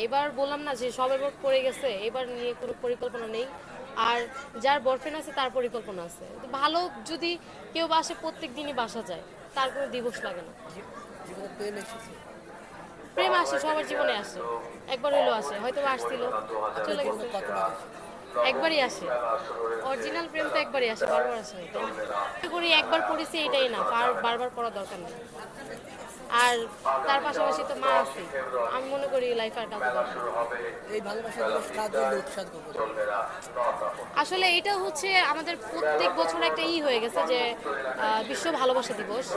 এবার বললাম না যে সবে ভোট পড়ে গেছে, এবার নিয়ে কোনো পরিকল্পনা নেই। আর যার বয়ফ্রেন্ড আছে তার পরিকল্পনা আছে। তো ভালো যদি কেউ বাসে, প্রত্যেক দিনই বাসা যায়, তার কোনো দিবস লাগে না। জীবনে প্রেম এসেছে? প্রেম আসে, সবার জীবনে আসে, একবার হইলেও আসে, হয়তো বা আসছিল, আপনার চলে জীবনে গেছে। কতবার এসেছে? একবারই আসে, অরিজিনাল প্রেম তো একবারই আসে, বারবার আসে না, তাই না? মনে করি একবার পড়েছি এটাই না, আর বারবার পড়ার দরকার নেই। আর তার পাশাপাশি তো মা আছে, আমি মনে করি লাইফ আর কাউকে দরকার নেই। এই ভালোবাসা দিবস কার জন্য উৎসর্গ করবেন? আসলে এটা হচ্ছে আমাদের প্রত্যেক বছর একটা হয়ে গেছে যে বিশ্ব ভালোবাসা দিবস।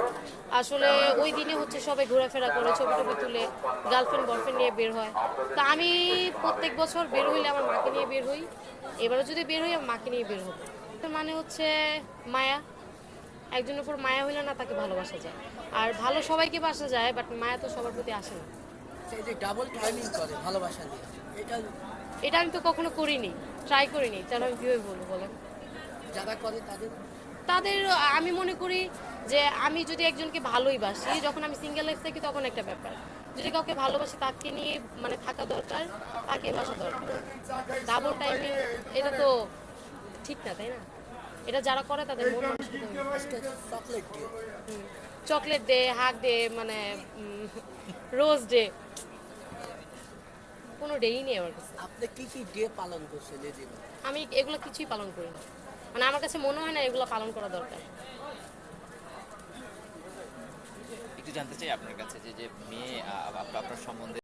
আসলে ওই দিনে হচ্ছে সবাই ঘোরাফেরা করে, ছবি টবি তুলে, গার্লফ্রেন্ড বয়ফ্রেন্ড নিয়ে বের হয়। তো আমি প্রত্যেক বছর বের হইলে আমার মাকে নিয়ে বের হই। এবারও যদি বের হই আমার মাকে নিয়ে বের হবো। তো মানে হচ্ছে মায়া, একজনের উপর মায়া হইলে না তাকে ভালোবাসা যায়। আর ভালো সবাইকে বাসা যায়, বাট মায়া তো সবার প্রতি আসে না। এই যে ডাবল টাইমিং করে ভালোবাসা নিয়ে, এটা এটা আমি তো কখনো করিনি, ট্রাই করিনি, তাহলে আমি কীভাবে বলবো বলেন? যারা করে তাদের তাদের আমি মনে করি যে আমি যদি একজনকে ভালোই বাসি, যখন আমি সিঙ্গেল লাইফ থাকি তখন একটা ব্যাপার, যদি কাউকে ভালোবাসি তাকে নিয়ে মানে থাকা দরকার, তাকে বাসা দরকার। ডাবল টাইমিং এটা তো ঠিক না, তাই না? এটা যারা করে তাদের মন মানসিকতা আজকে চকলেট দিয়ে চকলেট দে, হাগ দে, মানে রোজ ডে, কোনো ডেই নেই আমার কাছে। আপনি কি কি ডে পালন করছেন এই জীবনে? আমি এগুলো কিছুই পালন করি না, মানে আমার কাছে মনে হয় না এগুলো পালন করা দরকার। একটু জানতে চাই আপনার কাছে যে যে মেয়ে আপনার সম্বন্ধে